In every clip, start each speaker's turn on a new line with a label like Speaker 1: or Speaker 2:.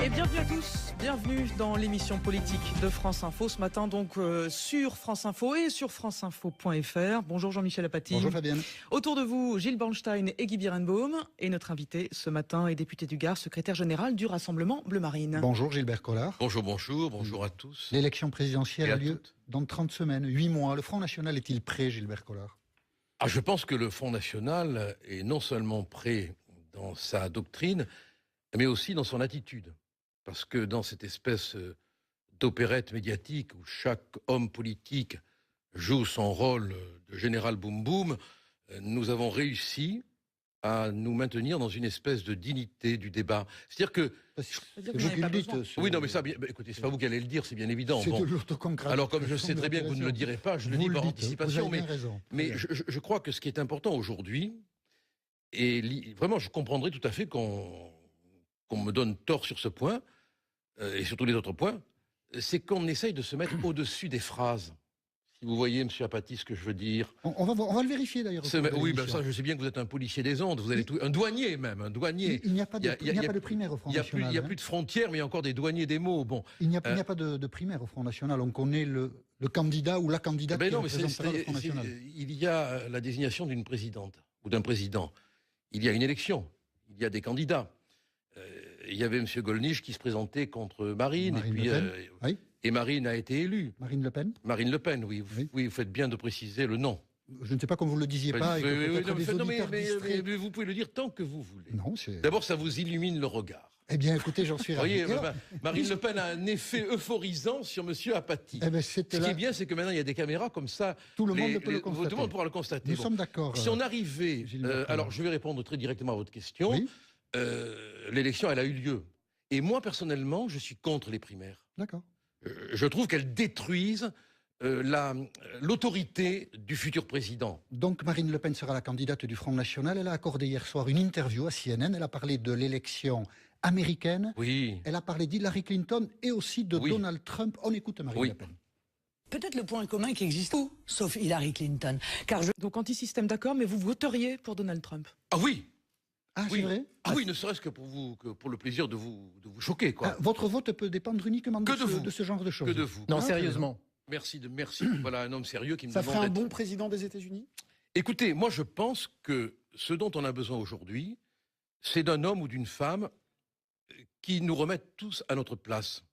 Speaker 1: Et bienvenue à tous, bienvenue dans l'émission politique de France Info. Ce matin donc sur France Info et sur franceinfo.fr. Bonjour Jean-Michel Apathy.
Speaker 2: Bonjour Fabienne.
Speaker 1: Autour de vous, Gilles Bornstein et Guy Birenbaum. Et notre invité ce matin est député du Gard, secrétaire général du Rassemblement Bleu Marine.
Speaker 2: Bonjour Gilbert Collard.
Speaker 3: Bonjour à tous.
Speaker 2: L'élection présidentielle a lieu dans 30 semaines, 8 mois. Le Front National est-il prêt, Gilbert Collard?
Speaker 3: Je pense que le Front National est non seulement prêt dans sa doctrine, mais aussi dans son attitude. Parce que dans cette espèce d'opérette médiatique où chaque homme politique joue son rôle de général boum boum, nous avons réussi à nous maintenir dans une espèce de dignité du débat. C'est-à-dire que... Oui, non, mais ça, écoutez, c'est pas vous qui allez le dire, c'est bien évident.
Speaker 2: C'est de l'autocongratulation.
Speaker 3: Alors, comme je sais très bien que vous ne le direz pas, je le dis par anticipation, mais je crois que ce qui est important aujourd'hui, et vraiment, je comprendrais tout à fait qu'on me donne tort sur ce point, et sur tous les autres points, c'est qu'on essaye de se mettre au-dessus des phrases. Si vous voyez, M. Apathy, ce que je veux dire.
Speaker 2: On va le vérifier d'ailleurs.
Speaker 3: Oui, ça, je sais bien que vous êtes un policier des ondes, vous allez un douanier même, un douanier.
Speaker 2: Il n'y a pas de primaire au Front National.
Speaker 3: Il n'y a plus de frontières, mais il y a encore des douaniers des mots. Bon.
Speaker 2: Il n'y a pas de primaire au Front National. On connaît le candidat ou la candidate qui représentera le Front National.
Speaker 3: Il y a la désignation d'une présidente ou d'un président. Il y a une élection. Il y a des candidats. Il y avait M. Gollnisch qui se présentait contre Marine. Et Marine a été élue.
Speaker 2: Marine Le Pen?
Speaker 3: Marine Le Pen, oui. Oui, vous faites bien de préciser le nom.
Speaker 2: Je ne sais pas comme vous le disiez pas.
Speaker 3: Mais vous pouvez le dire tant que vous voulez. D'abord, ça vous illumine le regard.
Speaker 2: Eh bien, écoutez, j'en suis ravi.
Speaker 3: Vous voyez, Marine Le Pen a un effet euphorisant sur M. Apathy. Ce qui est bien, c'est que maintenant, il y a des caméras comme ça.
Speaker 2: Tout le monde peut le constater.
Speaker 3: Tout le monde pourra le constater.
Speaker 2: Nous sommes d'accord.
Speaker 3: Si on arrivait... alors, je vais répondre très directement à votre question.
Speaker 2: Oui.
Speaker 3: L'élection, elle a eu lieu. Et moi, personnellement, je suis contre les primaires.
Speaker 2: D'accord.
Speaker 3: Je trouve qu'elles détruisent l'autorité du futur président.
Speaker 2: Donc Marine Le Pen sera la candidate du Front National. Elle a accordé hier soir une interview à CNN. Elle a parlé de l'élection américaine.
Speaker 3: Oui.
Speaker 2: Elle a parlé d'Hillary Clinton et aussi de Donald Trump. On écoute Marine Le Pen.
Speaker 4: Peut-être le point commun qui existe tout, sauf Hillary Clinton.
Speaker 1: Donc anti-système d'accord, mais vous voteriez pour Donald Trump?
Speaker 3: Ah oui.
Speaker 2: Ah, c'est vrai?
Speaker 3: Ah oui, ne serait-ce que pour le plaisir de vous choquer, quoi.
Speaker 2: Votre vote peut dépendre uniquement de ce genre de choses.
Speaker 3: Que de vous.
Speaker 5: Non, sérieusement.
Speaker 3: Merci. Voilà un homme sérieux qui me
Speaker 5: demande.
Speaker 3: Ça
Speaker 5: ferait un bon président des États-Unis?
Speaker 3: Écoutez, moi je pense que ce dont on a besoin aujourd'hui, c'est d'un homme ou d'une femme qui nous remettent tous à notre place.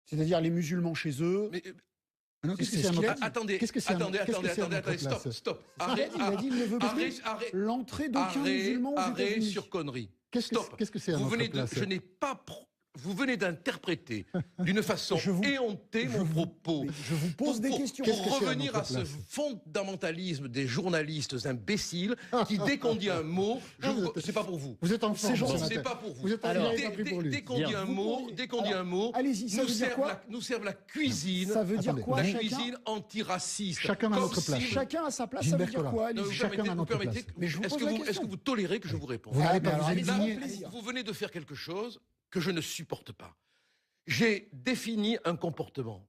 Speaker 5: C'est-à-dire les musulmans chez eux.
Speaker 3: Attendez, stop.
Speaker 5: Il a dit qu'il ne veut pas l'entrée d'aucun musulman aux États-Unis.
Speaker 3: Arrêt sur conneries. Stop.
Speaker 2: Qu'est-ce que c'est à notre place?
Speaker 3: Vous venez d'interpréter d'une façon éhontée mon propos.
Speaker 5: Je vous pose des questions.
Speaker 3: Pour revenir à ce fondamentalisme des journalistes imbéciles qui, dès qu'on dit un mot, c'est pas pour vous.
Speaker 2: Vous êtes en forme.
Speaker 3: C'est pas pour vous.
Speaker 2: Dès
Speaker 3: qu'on dit un mot, nous servent la cuisine.
Speaker 5: Ça veut dire quoi?
Speaker 3: La cuisine antiraciste.
Speaker 2: Chacun à notre place.
Speaker 5: Chacun à sa place, ça veut dire quoi?
Speaker 3: Chacun à notre place. Est-ce que vous tolérez que je vous réponde? Vous venez de faire quelque chose que je ne supporte pas. J'ai défini un comportement.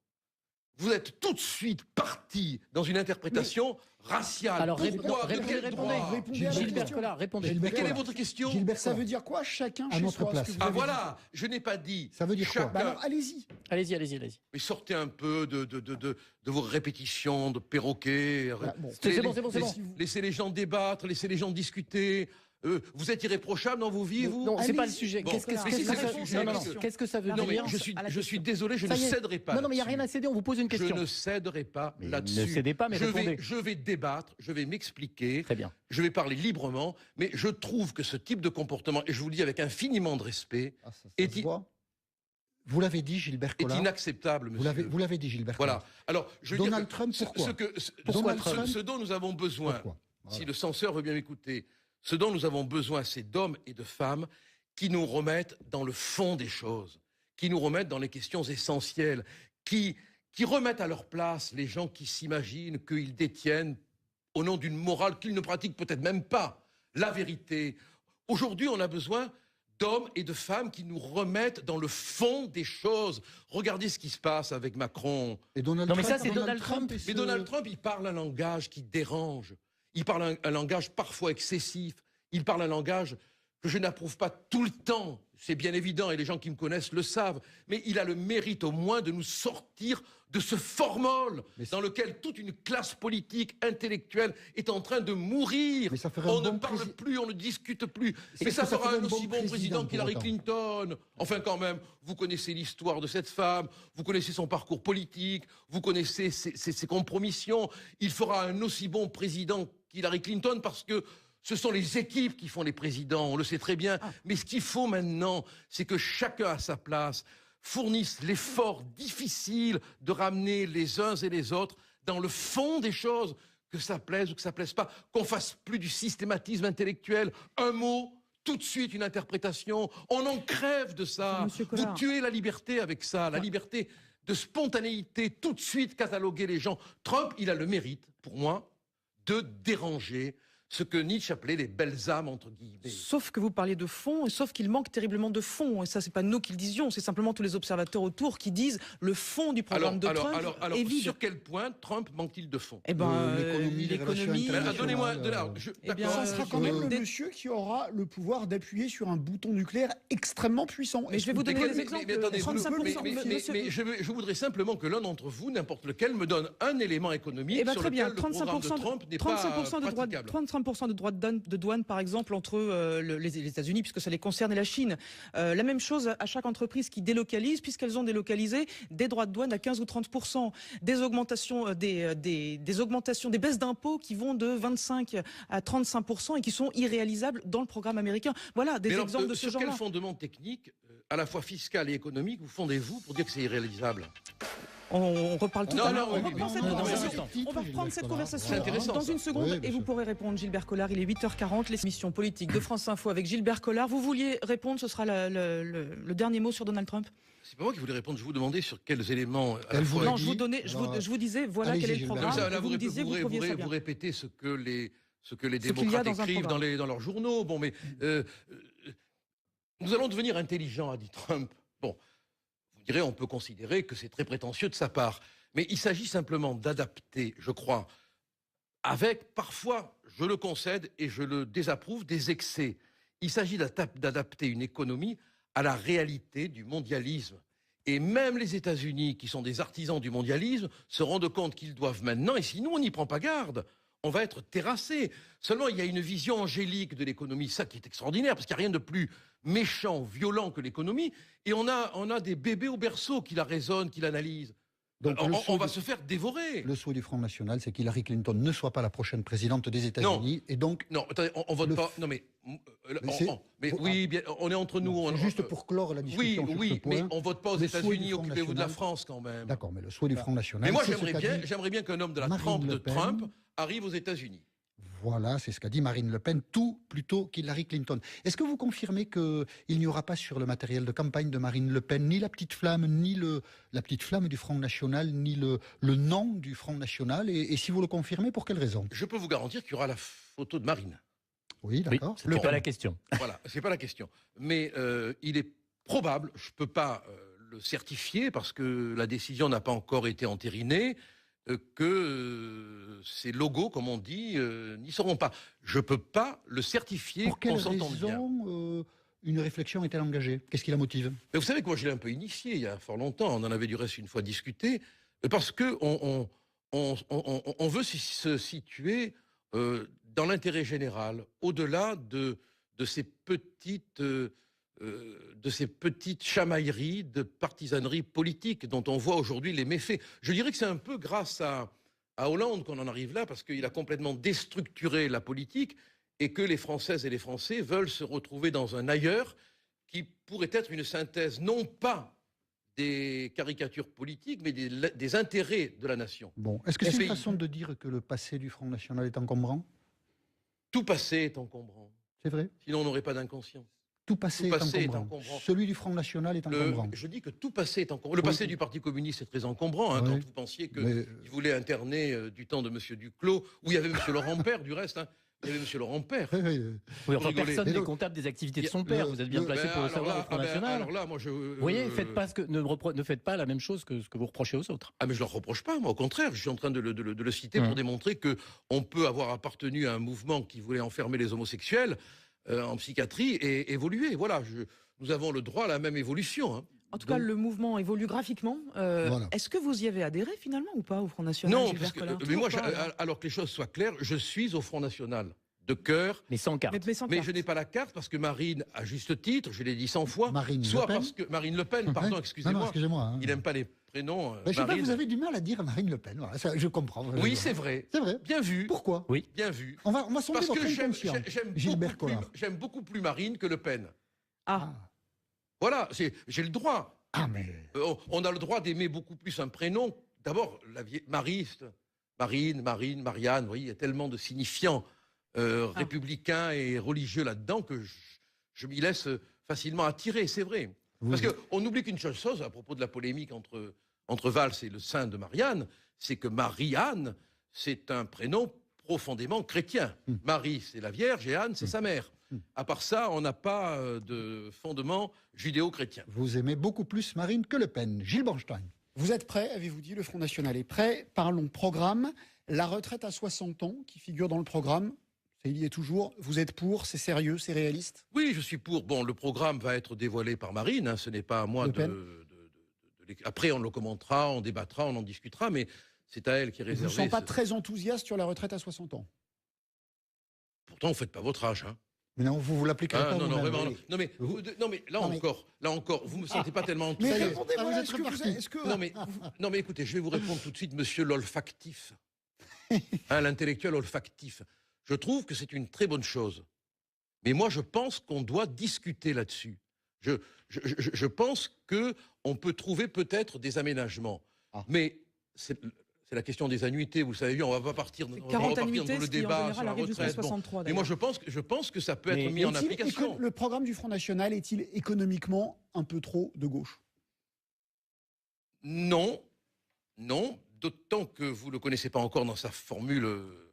Speaker 3: Vous êtes tout de suite parti dans une interprétation raciale.
Speaker 5: Alors
Speaker 3: répondez.
Speaker 5: Gilbert Collard, répondez.
Speaker 3: Mais quelle est votre question?
Speaker 5: Gilbert, ça veut dire quoi? Chacun
Speaker 2: à notre place.
Speaker 3: Ah voilà, je n'ai pas dit.
Speaker 2: Ça veut dire quoi?
Speaker 5: Alors allez-y.
Speaker 3: Mais sortez un peu de vos répétitions de perroquet.
Speaker 5: C'est bon.
Speaker 3: Laissez les gens débattre, laissez les gens discuter. Vous êtes irréprochable dans vos vies, vous?
Speaker 5: Non, c'est pas le sujet. Qu'est-ce que ça veut dire?
Speaker 3: Je suis désolé, je ne céderai pas.
Speaker 5: Non, mais il n'y a rien à céder, on vous pose une question.
Speaker 3: Je ne céderai pas là-dessus.
Speaker 5: Ne cédez pas, mais répondez.
Speaker 3: Je vais débattre, je vais m'expliquer.
Speaker 5: Très bien.
Speaker 3: Je vais parler librement, mais je trouve que ce type de comportement, et je vous le dis avec infiniment de respect,
Speaker 2: vous l'avez dit, Gilbert Collard.
Speaker 3: Est inacceptable, monsieur.
Speaker 2: Vous l'avez dit, Gilbert Collard.
Speaker 3: Voilà. Alors,
Speaker 2: Donald Trump, pourquoi?
Speaker 3: Ce dont nous avons besoin, si le censeur veut bien m'écouter, ce dont nous avons besoin, c'est d'hommes et de femmes qui nous remettent dans le fond des choses, qui nous remettent dans les questions essentielles, qui remettent à leur place les gens qui s'imaginent qu'ils détiennent, au nom d'une morale qu'ils ne pratiquent peut-être même pas, la vérité. Aujourd'hui, on a besoin d'hommes et de femmes qui nous remettent dans le fond des choses. Regardez ce qui se passe avec Macron.
Speaker 2: Et Donald
Speaker 5: Trump, mais ça, c'est Donald Trump.
Speaker 3: Mais Donald Trump, il parle un langage qui dérange. Il parle un langage parfois excessif. Il parle un langage que je n'approuve pas tout le temps, c'est bien évident, et les gens qui me connaissent le savent, mais il a le mérite au moins de nous sortir de ce formol dans lequel toute une classe politique, intellectuelle est en train de mourir. On ne parle plus, on ne discute plus. Mais ça fera un aussi bon président qu'Hillary Clinton. Enfin quand même, vous connaissez l'histoire de cette femme, vous connaissez son parcours politique, vous connaissez ses compromissions. Il fera un aussi bon président qu'Hillary Clinton parce que ce sont les équipes qui font les présidents, on le sait très bien. Mais ce qu'il faut maintenant, c'est que chacun à sa place fournissent l'effort difficile de ramener les uns et les autres dans le fond des choses, que ça plaise ou que ça plaise pas, qu'on fasse plus du systématisme intellectuel, un mot, tout de suite une interprétation, on en crève de ça. Vous tuez la liberté avec ça, la liberté de spontanéité, tout de suite cataloguer les gens. Trump, il a le mérite, pour moi, de déranger ce que Nietzsche appelait les belles âmes, entre guillemets.
Speaker 1: Sauf que vous parliez de fond, sauf qu'il manque terriblement de fond. Et ça, c'est pas nous qui le disions, c'est simplement tous les observateurs autour qui disent le fond du programme de Trump est vide.
Speaker 3: Sur quel point Trump manque-t-il de fond?
Speaker 1: Eh ben, l'économie.
Speaker 3: Donnez-moi de là.
Speaker 5: Ça sera quand même le monsieur qui aura le pouvoir d'appuyer sur un bouton nucléaire extrêmement puissant.
Speaker 1: Mais je vais vous donner des exemples.
Speaker 3: Mais je voudrais simplement que l'un d'entre vous, n'importe lequel, me donne un élément économique sur lequel le programme de Trump n'est pas praticable.
Speaker 1: 35% de droits de douane, par exemple, entre les États-Unis, puisque ça les concerne, et la Chine. La même chose à chaque entreprise qui délocalise, puisqu'elles ont délocalisé des droits de douane à 15 ou 30%. Des augmentations, des augmentations, des baisses d'impôts qui vont de 25 à 35% et qui sont irréalisables dans le programme américain. Voilà, des exemples de ce genre-là.
Speaker 3: Sur quel fondement technique, à la fois fiscal et économique, vous fondez-vous pour dire que c'est irréalisable ?
Speaker 1: On reparle tout à l'heure. On va reprendre cette conversation dans une seconde et vous pourrez répondre. Gilbert Collard, il est 8h40, l'émission politique de France Info avec Gilbert Collard. Vous vouliez répondre, ce sera le dernier mot sur Donald Trump.
Speaker 3: C'est pas moi qui voulais répondre, je vous demandais sur quels éléments...
Speaker 1: Non, je vous disais, voilà quel est le programme.
Speaker 3: Là, vous répétez ce que les démocrates écrivent dans leurs journaux. Bon, mais nous allons devenir intelligents, a dit Trump. Bon. Je dirais, on peut considérer que c'est très prétentieux de sa part. Mais il s'agit simplement d'adapter, je crois, avec parfois, je le concède et je le désapprouve, des excès. Il s'agit d'adapter une économie à la réalité du mondialisme. Et même les États-Unis, qui sont des artisans du mondialisme, se rendent compte qu'ils doivent maintenant, et sinon on n'y prend pas garde, on va être terrassé. Seulement, il y a une vision angélique de l'économie, ça qui est extraordinaire, parce qu'il n'y a rien de plus méchant, violent que l'économie, et on a des bébés au berceau qui la raisonne, qui l'analysent. Donc on va se faire dévorer.
Speaker 2: Le souhait du Front National, c'est qu'Hillary Clinton ne soit pas la prochaine présidente des États-Unis. Et donc,
Speaker 3: non, attendez, on vote pas. Non, mais oui, bien, on est entre nous.
Speaker 2: Juste pour clore la discussion sur ce point,
Speaker 3: mais on vote pas aux États-Unis. Occupez-vous de la France quand même.
Speaker 2: D'accord, mais le souhait du Front National.
Speaker 3: Mais moi, j'aimerais bien qu'un homme de la trempe de Trump arrive aux États-Unis.
Speaker 2: Voilà, c'est ce qu'a dit Marine Le Pen, tout plutôt qu'Hillary Clinton. Est-ce que vous confirmez qu'il n'y aura pas sur le matériel de campagne de Marine Le Pen ni la petite flamme, ni la petite flamme du Front National, ni le nom du Front National et si vous le confirmez, pour quelle raison?
Speaker 3: Je peux vous garantir qu'il y aura la photo de Marine.
Speaker 2: Oui, d'accord.
Speaker 6: C'est pas la question.
Speaker 3: Voilà, c'est pas la question. Mais il est probable, je ne peux pas le certifier parce que la décision n'a pas encore été entérinée, que ces logos, comme on dit, n'y seront pas. Je ne peux pas le certifier.
Speaker 2: Pour quelle raison une réflexion est-elle engagée? Qu'est-ce qui la motive?
Speaker 3: Mais vous savez que moi, je l'ai un peu initié il y a fort longtemps. On en avait du reste une fois discuté. Parce qu'on veut se situer dans l'intérêt général, au-delà de ces petites chamailleries de partisanerie politique dont on voit aujourd'hui les méfaits. Je dirais que c'est un peu grâce à Hollande qu'on en arrive là, parce qu'il a complètement déstructuré la politique et que les Françaises et les Français veulent se retrouver dans un ailleurs qui pourrait être une synthèse non pas des caricatures politiques, mais des intérêts de la nation.
Speaker 2: Bon, est-ce que c'est une façon de dire que le passé du Front National est encombrant?
Speaker 3: Tout passé est encombrant.
Speaker 2: C'est vrai?
Speaker 3: Sinon on n'aurait pas d'inconscience.
Speaker 2: Tout passé est encombrant. Celui du Front National est encombrant.
Speaker 3: Je dis que tout passé est encombrant. Le passé du Parti communiste est très encombrant. Quand vous pensiez qu'il voulait interner du temps de M. Duclos, où il y avait M. Laurent Père, du reste. Il y avait M. Laurent Père.
Speaker 6: Oui, enfin, personne n'est comptable des activités de son père. Vous êtes bien placé pour le savoir au Front National.
Speaker 3: Alors là, moi, vous
Speaker 6: voyez, ne faites pas la même chose que ce que vous reprochez aux autres.
Speaker 3: Ah, mais je ne leur reproche pas, moi. Au contraire, je suis en train de le citer pour démontrer qu'on peut avoir appartenu à un mouvement qui voulait enfermer les homosexuels. en psychiatrie et évoluer. Voilà, nous avons le droit à la même évolution. Hein.
Speaker 1: En tout cas, le mouvement évolue graphiquement.
Speaker 2: Voilà.
Speaker 1: Est-ce que vous y avez adhéré finalement ou pas au Front National?
Speaker 3: Non, parce que, mais moi, alors que les choses soient claires, je suis au Front National. De cœur.
Speaker 6: Mais sans carte.
Speaker 3: Mais je n'ai pas la carte parce que Marine, à juste titre, je l'ai dit 100 fois,
Speaker 2: Marine
Speaker 3: Marine Le Pen, pardon, excusez-moi,
Speaker 2: hein.
Speaker 3: il n'aime pas les prénoms.
Speaker 2: Je sais pas, vous avez du mal à dire Marine Le Pen. Voilà, ça, je comprends.
Speaker 3: Oui, c'est vrai.
Speaker 2: C'est vrai.
Speaker 3: Bien vu.
Speaker 2: Pourquoi?
Speaker 6: Oui.
Speaker 3: Bien vu.
Speaker 2: On va sonder
Speaker 3: Parce
Speaker 2: votre
Speaker 3: que
Speaker 2: inconscient, Gilbert Collard.
Speaker 3: j'aime beaucoup plus Marine que Le Pen.
Speaker 1: Ah.
Speaker 3: Voilà, j'ai le droit.
Speaker 2: Ah, mais...
Speaker 3: On a le droit d'aimer beaucoup plus un prénom. D'abord, Mariste, Marine, Marianne, vous voyez, il y a tellement de signifiants républicains et religieux là-dedans que je m'y laisse facilement attirer, c'est vrai. Parce qu'on oublie qu'une chose à propos de la polémique entre Valls et le saint de Marianne, c'est que Marie-Anne, c'est un prénom profondément chrétien. Marie, c'est la Vierge et Anne, c'est sa mère. À part ça, on n'a pas de fondement judéo-chrétien.
Speaker 2: Vous aimez beaucoup plus Marine que Le Pen. Gilles Bornstein.
Speaker 5: Vous êtes prêt, avez-vous dit, le Front National est prêt. Parlons programme. La retraite à 60 ans qui figure dans le programme, ça y est toujours. Vous êtes pour, c'est sérieux, c'est réaliste?
Speaker 3: Oui, je suis pour. Bon, le programme va être dévoilé par Marine, hein, ce n'est pas à moi Après, on le commentera, on débattra, on en discutera, mais c'est à elle qui est réservé.
Speaker 5: Vous ne sont pas très enthousiaste sur la retraite à 60 ans?
Speaker 3: Pourtant, vous ne faites pas votre âge, hein.
Speaker 2: Mais non, vous l'appliquerez pas.
Speaker 3: Non, vraiment. Non, mais là encore, vous me sentez pas tellement enthousiaste.
Speaker 5: Mais répondez-moi, est-ce que...
Speaker 3: Non, mais écoutez, je vais vous répondre tout de suite, monsieur l'olfactif. L'intellectuel olfactif. Je trouve que c'est une très bonne chose. Mais moi, je pense qu'on doit discuter là-dessus. Je pense qu'on peut trouver peut-être des aménagements. Mais c'est la question des annuités, vous savez bien, on ne va pas partir dans le débat sur la retraite. Mais moi, je pense que ça peut être mis en application.
Speaker 5: Le programme du Front National est-il économiquement un peu trop de gauche?
Speaker 3: Non, d'autant que vous ne le connaissez pas encore dans sa formule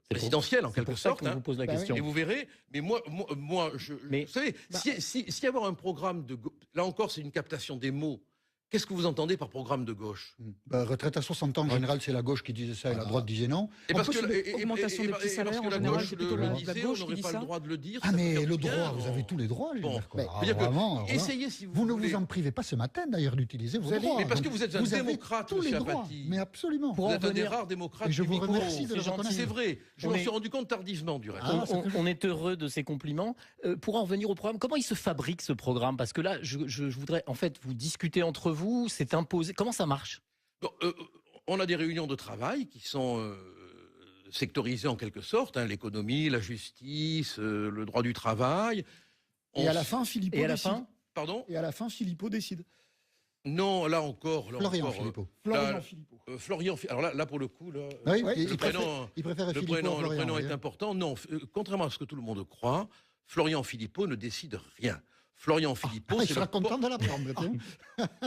Speaker 3: présidentielle, en quelque sorte.
Speaker 6: C'est pour ça qu'on vous pose la question.
Speaker 3: Et vous verrez, mais moi vous savez, si avoir un programme de gauche, là encore, c'est une captation des mots. Qu'est-ce que vous entendez par programme de gauche?
Speaker 2: Retraite à 60 ans, en général, c'est la gauche qui disait ça et la droite disait non.
Speaker 3: Et parce que
Speaker 1: augmentation des petits salaires,
Speaker 3: la gauche le disait, on n'aurait pas le droit de le dire.
Speaker 2: Ah, mais le droit, vous avez tous les droits, Gilbert Collard.
Speaker 3: Essayez, si vous
Speaker 2: voulez.
Speaker 3: Vous
Speaker 2: ne vous en privez pas ce matin, d'ailleurs, d'utiliser vos droits.
Speaker 3: Mais parce que vous êtes un démocrate,
Speaker 2: tous les droits. Mais absolument.
Speaker 3: Vous êtes un des rares démocrates.
Speaker 2: Et je vous remercie de le reconnaître.
Speaker 3: C'est vrai. Je m'en suis rendu compte tardivement, du reste.
Speaker 6: On est heureux de ces compliments. Pour en revenir au programme, comment il se fabrique ce programme? Parce que là, je voudrais, en fait, vous discuter entre vous, c'est imposé. Comment ça marche?
Speaker 3: On a des réunions de travail qui sont sectorisées en quelque sorte, hein, l'économie, la justice, le droit du travail.
Speaker 5: Et à la fin, Philippot décide.
Speaker 3: Pardon?
Speaker 5: Et à la fin, Philippot décide.
Speaker 3: Non, là encore.
Speaker 2: Florian Philippot.
Speaker 3: Florian Philippot. Alors là, pour le coup,
Speaker 2: il préfère
Speaker 3: le prénom est important. Non, contrairement à ce que tout le monde croit, Florian Philippot ne décide rien. Florian Philippot,
Speaker 2: il sera content de l'apprendre.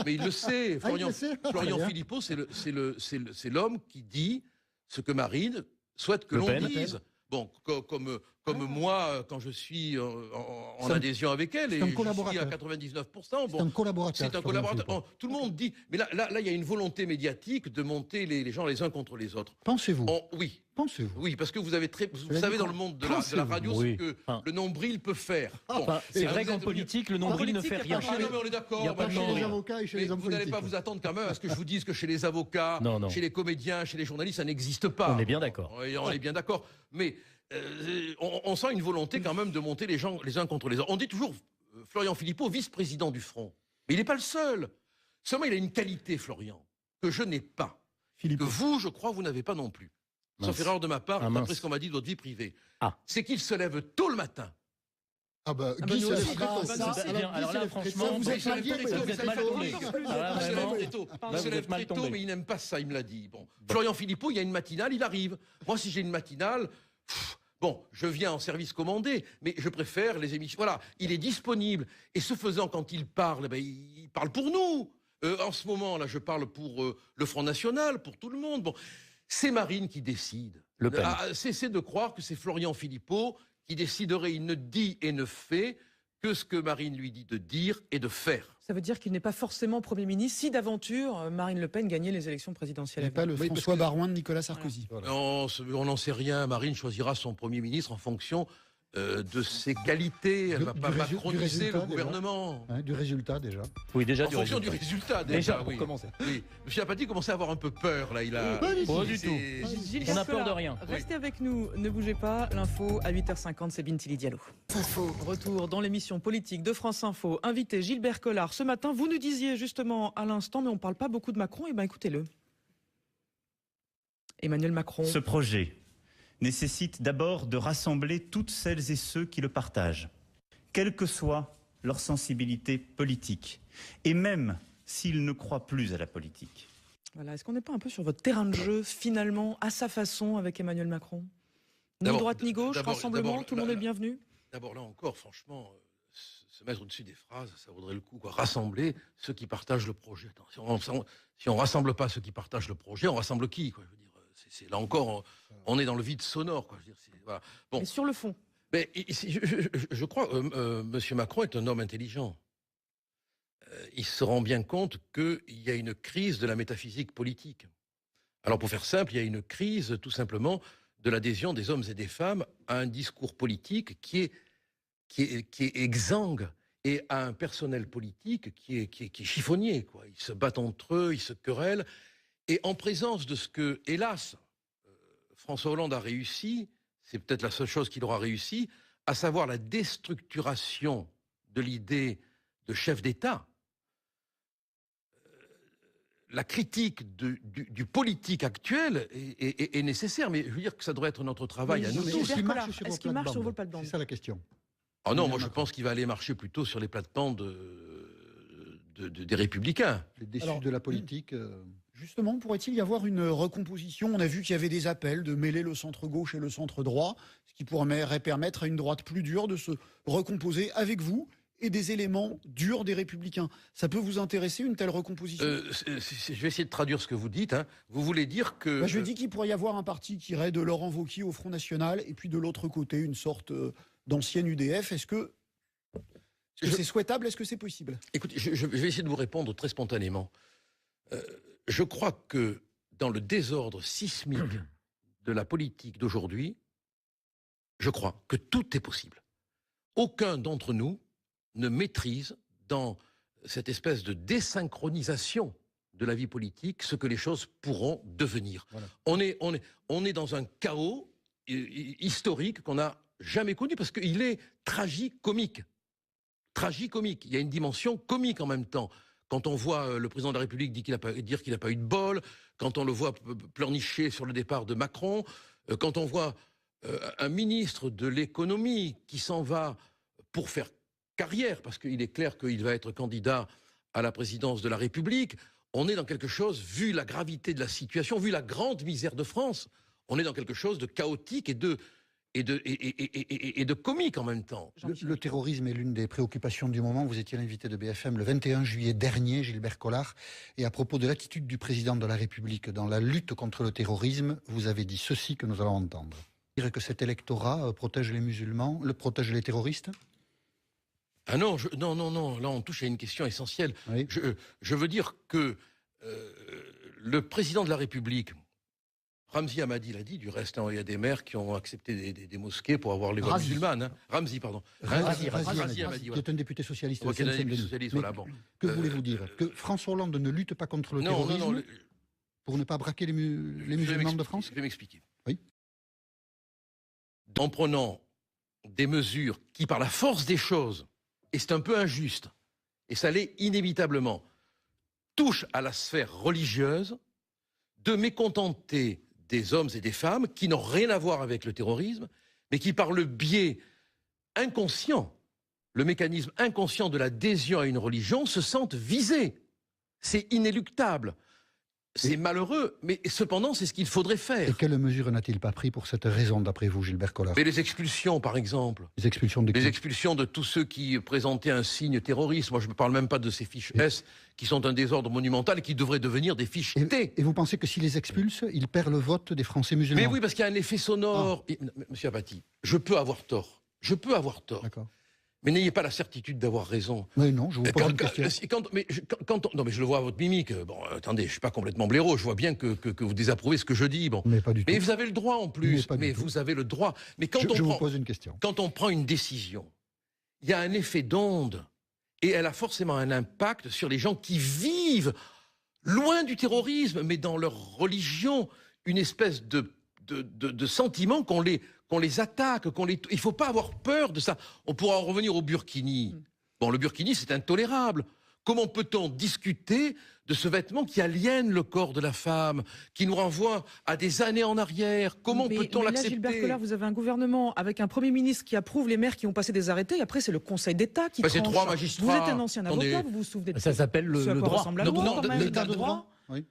Speaker 3: Mais il le sait. Florian Philippot, c'est l'homme qui dit ce que Marine souhaite que l'on dise. Bon, comme moi, quand je suis en adhésion avec elle, et je suis à 99%.
Speaker 2: C'est un collaborateur.
Speaker 3: C'est un collaborateur. Tout le monde dit... Mais là, il y a une volonté médiatique de monter les gens les uns contre les autres.
Speaker 2: Pensez-vous?
Speaker 3: Oui.
Speaker 2: Pensez-vous?
Speaker 3: Oui, parce que vous savez dans le monde de la radio ce que le nombril peut faire.
Speaker 6: C'est vrai qu'en politique, le nombril ne fait rien.
Speaker 3: Non, mais on est d'accord.
Speaker 2: Il n'y a pas chez les avocats et chez les hommes politiques.
Speaker 3: Vous n'allez pas vous attendre quand même à ce que je vous dise que chez les avocats, chez les comédiens, chez les journalistes, ça n'existe pas.
Speaker 6: On est bien d'accord.
Speaker 3: On est bien d'accord. Mais on sent une volonté quand même de monter les gens les uns contre les autres. On dit toujours Florian Philippot, vice-président du Front. Mais il n'est pas le seul. Seulement, il a une qualité, Florian, que je n'ai pas. Que vous, je crois, vous n'avez pas non plus. Sauf erreur de ma part, d'après ce qu'on m'a dit de votre vie privée. C'est qu'il se lève tôt le matin.
Speaker 2: Guy se lève
Speaker 6: alors là, franchement,
Speaker 3: vous êtes mal tombé.
Speaker 6: Il
Speaker 3: se lève très tôt, mais il n'aime pas ça, il me l'a dit. Florian Philippot, il y a une matinale, il arrive. Moi, si j'ai une matinale... je viens en service commandé, mais je préfère les émissions. Voilà, il est disponible. Et ce faisant, quand il parle, il parle pour nous. En ce moment, là, je parle pour le Front National, pour tout le monde. Bon, c'est Marine qui décide. Cessez de croire que c'est Florian Philippot qui déciderait. Il ne dit et ne fait que ce que Marine lui dit de dire et de faire.
Speaker 1: Ça veut dire qu'il n'est pas forcément Premier ministre si d'aventure Marine Le Pen gagnait les élections présidentielles.
Speaker 5: Et pas le François Barouin de Nicolas Sarkozy.
Speaker 3: Voilà. Non, on n'en sait rien. Marine choisira son Premier ministre en fonction de ses qualités. Elle ne va pas macroniser le gouvernement.
Speaker 2: Hein, du résultat déjà.
Speaker 6: Oui, déjà
Speaker 3: en fonction du résultat, déjà
Speaker 6: pour commencer.
Speaker 3: Oui. M. Apathy commençait à avoir un peu peur, là. Il a...
Speaker 6: Pas du tout. On a peur de rien.
Speaker 1: Restez avec nous, ne bougez pas. L'info à 8h50, c'est Bintili Diallo. Retour dans l'émission politique de France Info. Invité Gilbert Collard. Ce matin, vous nous disiez justement à l'instant, mais on ne parle pas beaucoup de Macron. Eh bien, écoutez-le. Emmanuel Macron.
Speaker 7: Ce projet nécessite d'abord de rassembler toutes celles et ceux qui le partagent, quelle que soit leur sensibilité politique, et même s'ils ne croient plus à la politique.
Speaker 1: Voilà. Est-ce qu'on n'est pas un peu sur votre terrain de jeu, finalement, à sa façon, avec Emmanuel Macron? Ni droite ni gauche, rassemblement, tout le monde est bienvenu?
Speaker 3: D'abord, là encore, franchement, se mettre au-dessus des phrases, ça vaudrait le coup, quoi. Rassembler ceux qui partagent le projet. Attends, si on ne rassemble pas ceux qui partagent le projet, on rassemble qui, quoi, je veux dire. Là encore, on est dans le vide sonore, quoi. Je veux dire, voilà. Bon.
Speaker 1: Mais sur le fond.
Speaker 3: Mais je crois que M. Macron est un homme intelligent. Il se rend bien compte qu'il y a une crise de la métaphysique politique. Alors pour faire simple, il y a une crise tout simplement de l'adhésion des hommes et des femmes à un discours politique qui est exsangue et à un personnel politique qui est chiffonnier, quoi. Ils se battent entre eux, ils se querellent. Et en présence de ce que, hélas, François Hollande a réussi, c'est peut-être la seule chose qu'il aura réussi, à savoir la déstructuration de l'idée de chef d'État, la critique du politique actuel est nécessaire, mais je veux dire que ça devrait être notre travail à nous tous.
Speaker 1: Est-ce qu'il marche sur vos plates-bandes?
Speaker 2: C'est ça la question.
Speaker 3: Oh non, moi je pense qu'il va aller marcher plutôt sur les plates-bandes des Républicains.
Speaker 2: Les déçus de la politique...
Speaker 5: Justement, pourrait-il y avoir une recomposition? On a vu qu'il y avait des appels de mêler le centre-gauche et le centre-droit, ce qui pourrait permettre à une droite plus dure de se recomposer avec vous et des éléments durs des Républicains. Ça peut vous intéresser, une telle recomposition?
Speaker 3: Je vais essayer de traduire ce que vous dites. Hein. Vous voulez dire que...
Speaker 5: Je dis qu'il pourrait y avoir un parti qui irait de Laurent Wauquiez au Front National, et puis de l'autre côté, une sorte d'ancienne UDF. Est-ce que c'est souhaitable? Est-ce que c'est possible?
Speaker 3: Écoutez, je vais essayer de vous répondre très spontanément. Je crois que dans le désordre sismique de la politique d'aujourd'hui, je crois que tout est possible. Aucun d'entre nous ne maîtrise dans cette espèce de désynchronisation de la vie politique ce que les choses pourront devenir. Voilà. On est dans un chaos historique qu'on n'a jamais connu parce qu'il est tragicomique. Tragicomique. Il y a une dimension comique en même temps. Quand on voit le président de la République dire qu'il n'a pas eu de bol, quand on le voit pleurnicher sur le départ de Macron, quand on voit un ministre de l'économie qui s'en va pour faire carrière, parce qu'il est clair qu'il va être candidat à la présidence de la République, on est dans quelque chose, vu la gravité de la situation, vu la grande misère de France, on est dans quelque chose de chaotique et de comique en même temps.
Speaker 2: Le terrorisme est l'une des préoccupations du moment. Vous étiez l'invité de BFM le 21 juillet dernier, Gilbert Collard. Et à propos de l'attitude du président de la République dans la lutte contre le terrorisme, vous avez dit ceci que nous allons entendre. Dire que cet électorat protège les musulmans, protège les terroristes?
Speaker 3: Ah non, non. Là, on touche à une question essentielle. Oui. Je veux dire que le président de la République... Ramzi Hamadi l'a dit, du reste, il y a des maires qui ont accepté des mosquées pour avoir les voix musulmanes. Hein. Ramzi, pardon.
Speaker 2: Ramzi Hamadi, qui est un député socialiste.
Speaker 3: Voilà, bon.
Speaker 2: Que voulez-vous dire? Que François Hollande ne lutte pas contre le terrorisme pour ne pas braquer les musulmans de France?
Speaker 3: Je vais m'expliquer.
Speaker 2: Oui.
Speaker 3: En prenant des mesures qui, par la force des choses, et c'est un peu injuste, et ça l'est inévitablement, touchent à la sphère religieuse, de mécontenter des hommes et des femmes qui n'ont rien à voir avec le terrorisme, mais qui, par le biais inconscient, le mécanisme inconscient de l'adhésion à une religion, se sentent visés. C'est inéluctable. C'est malheureux, mais cependant, c'est ce qu'il faudrait faire.
Speaker 2: Et quelles mesures n'a-t-il pas pris pour cette raison, d'après vous, Gilbert Collard?
Speaker 3: Mais les expulsions, par exemple.
Speaker 2: Les expulsions de qui?
Speaker 3: Les expulsions de tous ceux qui présentaient un signe terroriste. Moi, je ne parle même pas de ces fiches S, qui sont un désordre monumental et qui devraient devenir des fiches T.
Speaker 2: Et vous pensez que s'ils les expulsent, ils perdent le vote des Français musulmans?
Speaker 3: Mais oui, parce qu'il y a un effet sonore. Monsieur Apathy, je peux avoir tort. Je peux avoir tort. Mais n'ayez pas la certitude d'avoir raison.
Speaker 2: Mais non, je vous pose une question.
Speaker 3: Non, mais je le vois à votre mimique. Bon, attendez, je suis pas complètement blaireau. Je vois bien que vous désapprouvez ce que je dis. Bon,
Speaker 2: mais pas du tout.
Speaker 3: Mais vous avez le droit en plus. Mais vous avez le droit. Mais quand
Speaker 2: je vous pose une question.
Speaker 3: Quand on prend une décision, il y a un effet d'onde et elle a forcément un impact sur les gens qui vivent loin du terrorisme, mais dans leur religion, une espèce de sentiment qu'on les attaque, il ne faut pas avoir peur de ça. On pourra en revenir au burkini. Bon, le burkini, c'est intolérable. Comment peut-on discuter de ce vêtement qui aliène le corps de la femme, qui nous renvoie à des années en arrière? Comment peut-on l'accepter?
Speaker 1: Gilbert Collard, vous avez un gouvernement avec un Premier ministre qui approuve les maires qui ont passé des arrêtés, et après c'est le Conseil d'État qui tranche.
Speaker 3: C'est 3 magistrats.
Speaker 1: Vous êtes un ancien avocat, vous vous souvenez de
Speaker 6: ça s'appelle le droit.
Speaker 3: L'état de droit.
Speaker 2: Oui.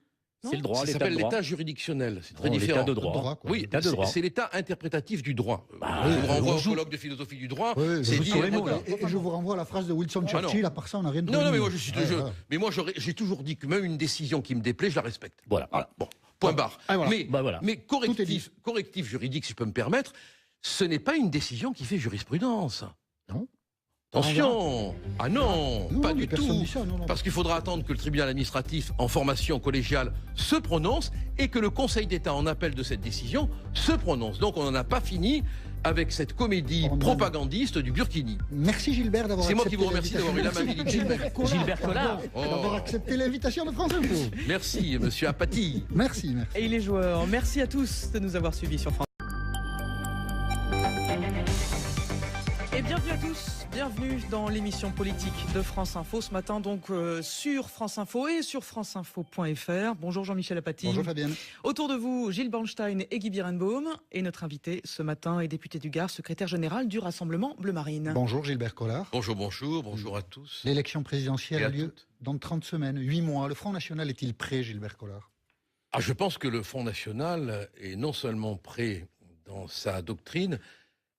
Speaker 6: C'est le droit.
Speaker 3: Ça s'appelle l'état juridictionnel. C'est très différent.
Speaker 6: L'état de droit.
Speaker 3: Oui, c'est l'état interprétatif du droit. Je vous renvoie au colloque de philosophie du droit.
Speaker 2: C'est dit. Et je vous renvoie à la phrase de Winston Churchill. À part ça, on n'a rien de.
Speaker 3: Non, mais moi je suis. Mais moi j'ai toujours dit que même une décision qui me déplaît, je la respecte.
Speaker 6: Voilà.
Speaker 3: Bon, point barre. Mais correctif juridique, si je peux me permettre, ce n'est pas une décision qui fait jurisprudence.
Speaker 2: Non.
Speaker 3: Attention! Ah non, pas du tout.
Speaker 2: Non.
Speaker 3: Parce qu'il faudra attendre que le tribunal administratif en formation collégiale se prononce et que le Conseil d'État en appel de cette décision se prononce. Donc on n'en a pas fini avec cette comédie propagandiste du burkini.
Speaker 2: Merci Gilbert d'avoir accepté.
Speaker 3: C'est moi qui vous remercie d'avoir eu l'amabilité.
Speaker 6: Gilbert Collard.
Speaker 2: D'avoir accepté l'invitation de France Info.
Speaker 3: Merci, monsieur Apathy.
Speaker 2: Merci.
Speaker 1: Et les joueurs, merci à tous de nous avoir suivis sur France. Et bienvenue à tous. Bienvenue dans l'émission politique de France Info ce matin, donc sur France Info et sur franceinfo.fr. Bonjour Jean-Michel Apathy.
Speaker 2: Bonjour Fabienne.
Speaker 1: Autour de vous, Gilles Bornstein et Guy Birenbaum. Et notre invité ce matin est député du Gard, secrétaire général du Rassemblement Bleu Marine.
Speaker 2: Bonjour Gilbert Collard.
Speaker 3: Bonjour à tous.
Speaker 2: L'élection présidentielle a lieu dans 30 semaines, 8 mois. Le Front National est-il prêt, Gilbert Collard?
Speaker 3: Je pense que le Front National est non seulement prêt dans sa doctrine,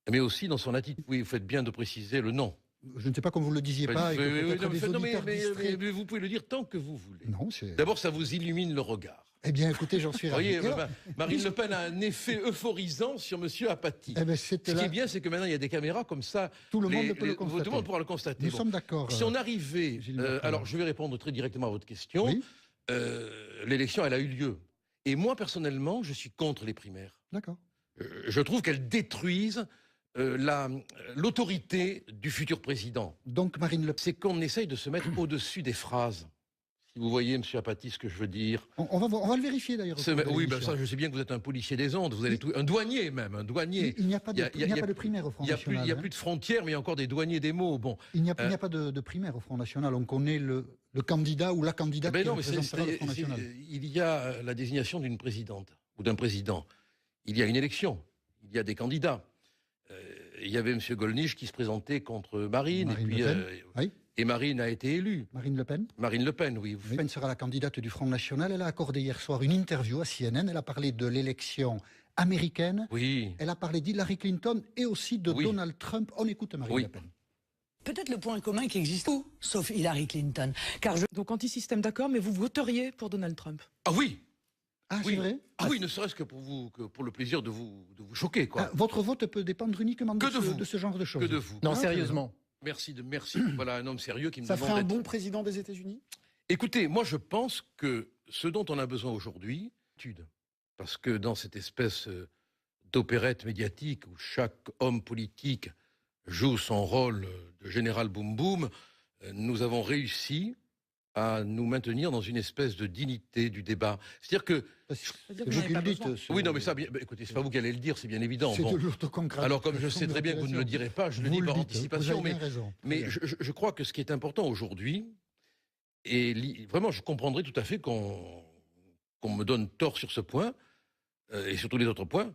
Speaker 3: mais aussi dans son attitude. Oui, vous faites bien de préciser le nom.
Speaker 2: Je ne sais pas comme vous le disiez pas.
Speaker 3: Mais vous pouvez le dire tant que vous voulez.
Speaker 2: Non,
Speaker 3: d'abord, ça vous illumine le regard.
Speaker 2: Eh bien, écoutez, j'en suis ravi.
Speaker 3: Vous voyez, Marine Le Pen a un effet euphorisant sur M. Apathy. Ce qui est bien, c'est que maintenant, il y a des caméras comme ça.
Speaker 2: Tout le monde peut le constater.
Speaker 3: Tout le monde pourra le constater.
Speaker 2: Nous sommes d'accord.
Speaker 3: Si on arrivait... alors, je vais répondre très directement à votre question.
Speaker 2: Oui.
Speaker 3: L'élection, elle a eu lieu. Et moi, personnellement, je suis contre les primaires.
Speaker 2: D'accord.
Speaker 3: Je trouve qu'elles détruisent l'autorité du futur président.
Speaker 2: Donc Marine Le Pen...
Speaker 3: C'est qu'on essaye de se mettre au-dessus des phrases. Si vous voyez, M. Apathy, ce que je veux dire.
Speaker 2: On va le vérifier d'ailleurs.
Speaker 3: Oui, ça, je sais bien que vous êtes un policier des ondes. Vous allez un douanier même, un douanier.
Speaker 2: Il n'y a pas de primaire au Front National.
Speaker 3: Il n'y a plus de frontières, mais il y a encore des douaniers des mots. Bon.
Speaker 2: Il n'y a pas de primaire au Front National. On connaît le candidat ou la candidate qui représentera le Front National.
Speaker 3: Il y a la désignation d'une présidente ou d'un président. Il y a une élection. Il y a des candidats. Il y avait M. Gollnisch qui se présentait contre Marine. Et Marine a été élue.
Speaker 2: Marine Le Pen?
Speaker 3: Marine Le Pen, oui.
Speaker 2: Le Pen sera la candidate du Front National. Elle a accordé hier soir une interview à CNN. Elle a parlé de l'élection américaine.
Speaker 3: Oui.
Speaker 2: Elle a parlé d'Hillary Clinton et aussi de Donald Trump. On écoute Marine Le Pen.
Speaker 4: Peut-être le point commun qui existe tout, sauf Hillary Clinton.
Speaker 1: Donc anti-système, d'accord, mais vous voteriez pour Donald Trump?
Speaker 3: Ah oui.
Speaker 2: Ah, c'est vrai?
Speaker 3: Oui, ne serait-ce que pour le plaisir de vous choquer, quoi.
Speaker 2: Votre vote peut dépendre uniquement de ce genre de choses.
Speaker 3: Que de vous.
Speaker 6: Non, sérieusement.
Speaker 3: Merci. Voilà un homme sérieux qui me
Speaker 5: demande. Ça ferait un bon
Speaker 3: président
Speaker 5: président des États-Unis?
Speaker 3: Écoutez, moi je pense que ce dont on a besoin aujourd'hui, parce que dans cette espèce d'opérette médiatique où chaque homme politique joue son rôle de général boum boum, nous avons réussi à nous maintenir dans une espèce de dignité du débat. C'est-à-dire que... Oui, non, mais ça, écoutez, c'est pas vous qui allez le dire, c'est bien évident.
Speaker 2: C'est de l'autoconcret.
Speaker 3: Alors, comme je sais très bien que vous ne le direz pas, je le dis par anticipation, mais je crois que ce qui est important aujourd'hui, et vraiment, je comprendrais tout à fait qu'on me donne tort sur ce point, et sur tous les autres points,